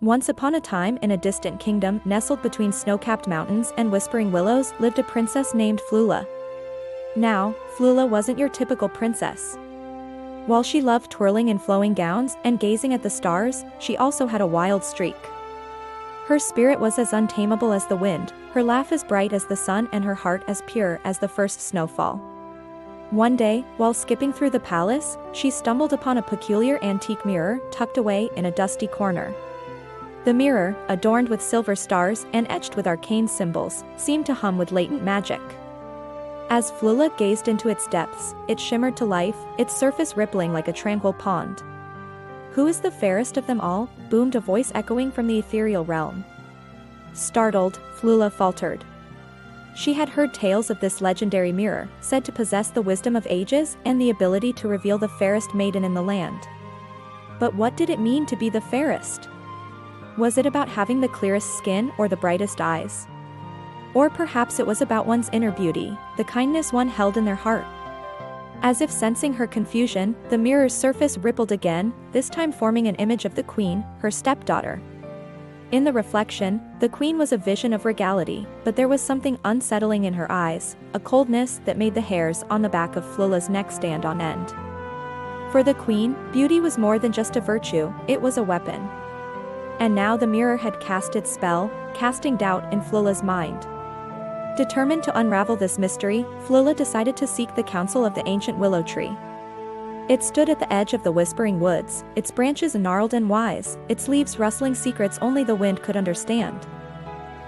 Once upon a time in a distant kingdom nestled between snow-capped mountains and whispering willows lived a princess named Flula. Now, Flula wasn't your typical princess. While she loved twirling in flowing gowns and gazing at the stars, she also had a wild streak. Her spirit was as untamable as the wind, her laugh as bright as the sun, and her heart as pure as the first snowfall. One day, while skipping through the palace, she stumbled upon a peculiar antique mirror tucked away in a dusty corner. The mirror, adorned with silver stars and etched with arcane symbols, seemed to hum with latent magic. As Flula gazed into its depths, it shimmered to life, its surface rippling like a tranquil pond. "Who is the fairest of them all?" boomed a voice echoing from the ethereal realm. Startled, Flula faltered. She had heard tales of this legendary mirror, said to possess the wisdom of ages and the ability to reveal the fairest maiden in the land. But what did it mean to be the fairest? Was it about having the clearest skin or the brightest eyes? Or perhaps it was about one's inner beauty, the kindness one held in their heart. As if sensing her confusion, the mirror's surface rippled again, this time forming an image of the queen, her stepdaughter. In the reflection, the queen was a vision of regality, but there was something unsettling in her eyes, a coldness that made the hairs on the back of Flula's neck stand on end. For the queen, beauty was more than just a virtue, it was a weapon. And now the mirror had cast its spell, casting doubt in Flula's mind. Determined to unravel this mystery, Flula decided to seek the counsel of the ancient willow tree. It stood at the edge of the whispering woods, its branches gnarled and wise, its leaves rustling secrets only the wind could understand.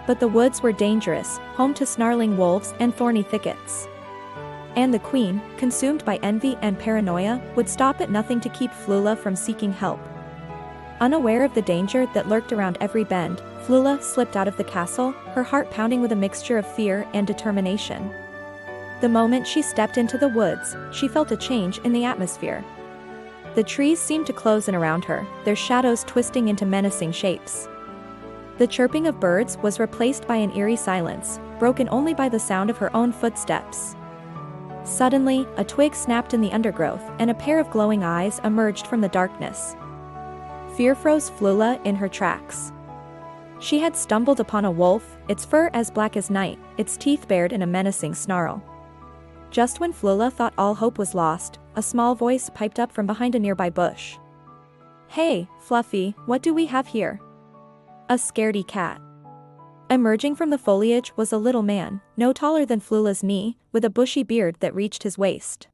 But the woods were dangerous, home to snarling wolves and thorny thickets. And the queen, consumed by envy and paranoia, would stop at nothing to keep Flula from seeking help. Unaware of the danger that lurked around every bend, Flula slipped out of the castle, her heart pounding with a mixture of fear and determination. The moment she stepped into the woods, she felt a change in the atmosphere. The trees seemed to close in around her, their shadows twisting into menacing shapes. The chirping of birds was replaced by an eerie silence, broken only by the sound of her own footsteps. Suddenly, a twig snapped in the undergrowth, and a pair of glowing eyes emerged from the darkness. Fear froze Flula in her tracks. She had stumbled upon a wolf, its fur as black as night, its teeth bared in a menacing snarl. Just when Flula thought all hope was lost, a small voice piped up from behind a nearby bush. "Hey, Fluffy, what do we have here?" A scaredy cat. Emerging from the foliage was a little man, no taller than Flula's knee, with a bushy beard that reached his waist.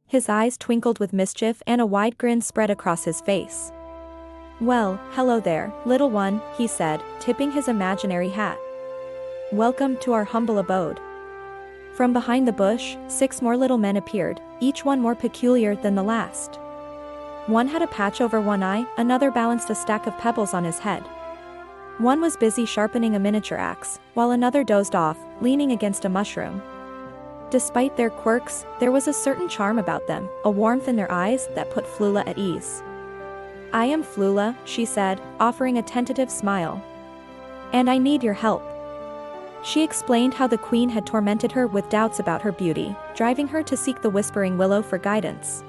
His eyes twinkled with mischief and a wide grin spread across his face. "Well, hello there, little one," he said, tipping his imaginary hat. "Welcome to our humble abode." From behind the bush, 6 more little men appeared, each one more peculiar than the last. One had a patch over one eye, another balanced a stack of pebbles on his head. One was busy sharpening a miniature axe, while another dozed off, leaning against a mushroom. Despite their quirks, there was a certain charm about them, a warmth in their eyes that put Flula at ease. "I am Flula," she said, offering a tentative smile. "And I need your help." She explained how the queen had tormented her with doubts about her beauty, driving her to seek the Whispering Willow for guidance.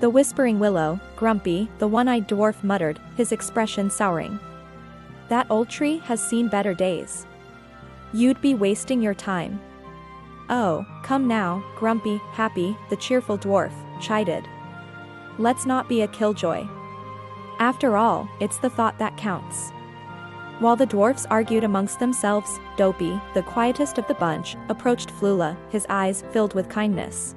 The Whispering Willow, Grumpy, the one-eyed dwarf muttered, his expression souring. "That old tree has seen better days. You'd be wasting your time." "Oh, come now, Grumpy, Happy, the cheerful dwarf, chided. "Let's not be a killjoy. After all, it's the thought that counts." While the dwarfs argued amongst themselves, Dopey, the quietest of the bunch, approached Flula, his eyes filled with kindness.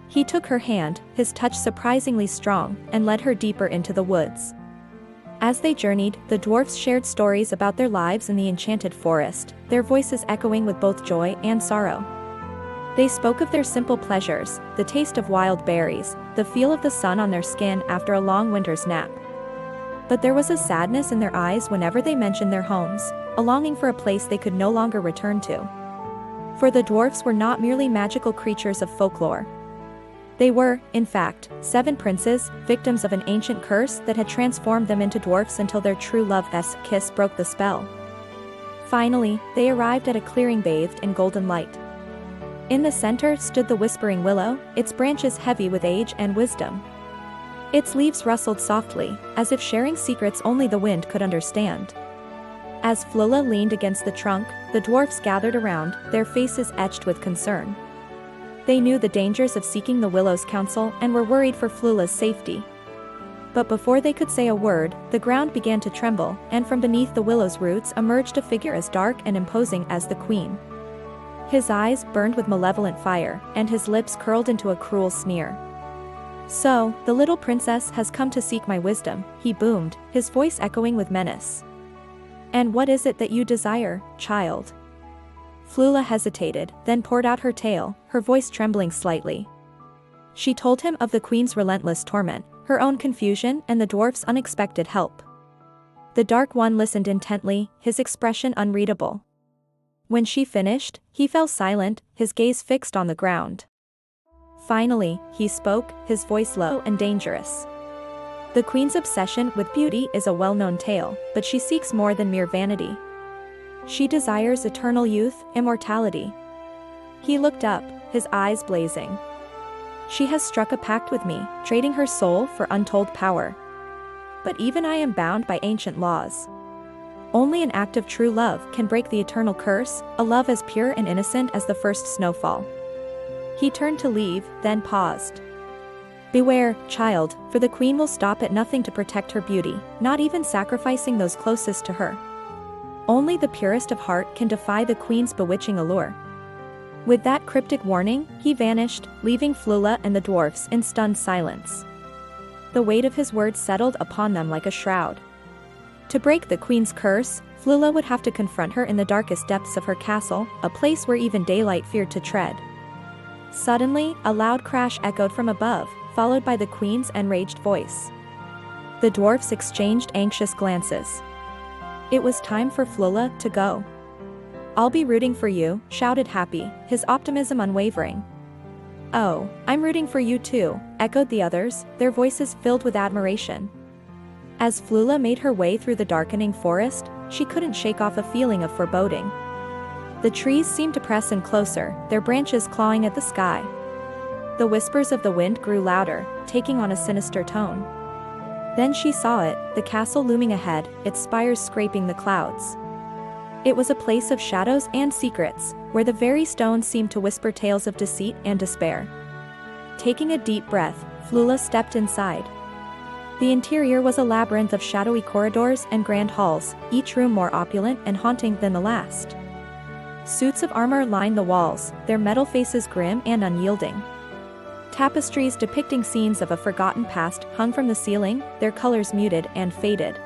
He took her hand, his touch surprisingly strong, and led her deeper into the woods. As they journeyed, the dwarfs shared stories about their lives in the enchanted forest, their voices echoing with both joy and sorrow. They spoke of their simple pleasures, the taste of wild berries, the feel of the sun on their skin after a long winter's nap. But there was a sadness in their eyes whenever they mentioned their homes, a longing for a place they could no longer return to. For the dwarfs were not merely magical creatures of folklore. They were, in fact, 7 princes, victims of an ancient curse that had transformed them into dwarfs until their true love's kiss broke the spell. Finally, they arrived at a clearing bathed in golden light. In the center stood the Whispering Willow, its branches heavy with age and wisdom. Its leaves rustled softly, as if sharing secrets only the wind could understand. As Flula leaned against the trunk, the dwarfs gathered around, their faces etched with concern. They knew the dangers of seeking the willow's counsel and were worried for Flula's safety. But before they could say a word, the ground began to tremble, and from beneath the willow's roots emerged a figure as dark and imposing as the queen. His eyes burned with malevolent fire, and his lips curled into a cruel sneer. "So, the little princess has come to seek my wisdom," he boomed, his voice echoing with menace. "And what is it that you desire, child?" Flula hesitated, then poured out her tale, her voice trembling slightly. She told him of the queen's relentless torment, her own confusion and the dwarf's unexpected help. The Dark One listened intently, his expression unreadable. When she finished, he fell silent, his gaze fixed on the ground. Finally, he spoke, his voice low and dangerous. "The queen's obsession with beauty is a well-known tale, but she seeks more than mere vanity. She desires eternal youth, immortality." He looked up, his eyes blazing. "She has struck a pact with me, trading her soul for untold power. But even I am bound by ancient laws. Only an act of true love can break the eternal curse, a love as pure and innocent as the first snowfall." He turned to leave, then paused. "Beware, child, for the queen will stop at nothing to protect her beauty, not even sacrificing those closest to her. Only the purest of heart can defy the queen's bewitching allure." With that cryptic warning, he vanished, leaving Flula and the dwarfs in stunned silence. The weight of his words settled upon them like a shroud. To break the queen's curse, Flula would have to confront her in the darkest depths of her castle, a place where even daylight feared to tread. Suddenly, a loud crash echoed from above, followed by the queen's enraged voice. The dwarfs exchanged anxious glances. It was time for Flula to go. "I'll be rooting for you," shouted Happy, his optimism unwavering. "Oh, I'm rooting for you too," echoed the others, their voices filled with admiration. As Flula made her way through the darkening forest, she couldn't shake off a feeling of foreboding. The trees seemed to press in closer, their branches clawing at the sky. The whispers of the wind grew louder, taking on a sinister tone. Then she saw it, the castle looming ahead, its spires scraping the clouds. It was a place of shadows and secrets, where the very stones seemed to whisper tales of deceit and despair. Taking a deep breath, Flula stepped inside. The interior was a labyrinth of shadowy corridors and grand halls, each room more opulent and haunting than the last. Suits of armor lined the walls, their metal faces grim and unyielding. Tapestries depicting scenes of a forgotten past hung from the ceiling, their colors muted and faded.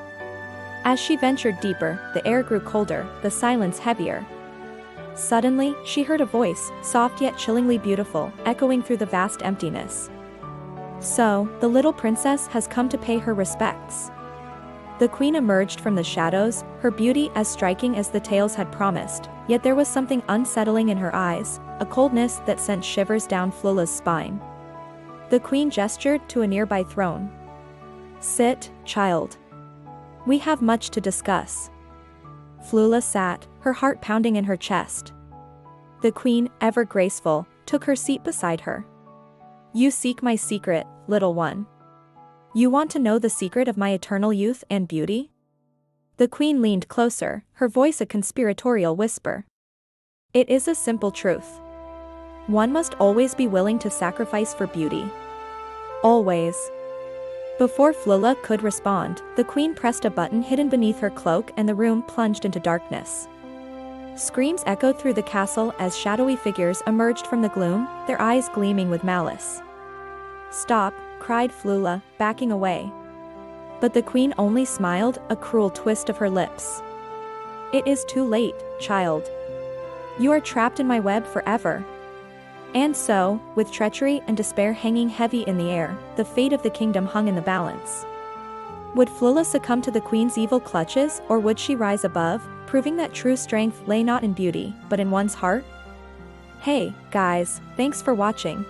As she ventured deeper, the air grew colder, the silence heavier. Suddenly, she heard a voice, soft yet chillingly beautiful, echoing through the vast emptiness. "So, the little princess has come to pay her respects." The queen emerged from the shadows, her beauty as striking as the tales had promised, yet there was something unsettling in her eyes, a coldness that sent shivers down Flula's spine. The queen gestured to a nearby throne. "Sit, child. We have much to discuss." Flula sat, her heart pounding in her chest. The queen, ever graceful, took her seat beside her. "You seek my secret, little one. You want to know the secret of my eternal youth and beauty?" The queen leaned closer, her voice a conspiratorial whisper. "It is a simple truth. One must always be willing to sacrifice for beauty. Always." Before Flula could respond, the queen pressed a button hidden beneath her cloak and the room plunged into darkness. Screams echoed through the castle as shadowy figures emerged from the gloom, their eyes gleaming with malice. "Stop," cried Flula, backing away. But the queen only smiled, a cruel twist of her lips. "It is too late, child. You are trapped in my web forever." And so, with treachery and despair hanging heavy in the air, the fate of the kingdom hung in the balance. Would Flula succumb to the queen's evil clutches, or would she rise above, proving that true strength lay not in beauty, but in one's heart? Hey, guys, thanks for watching.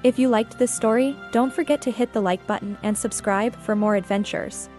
If you liked this story, don't forget to hit the like button and subscribe for more adventures.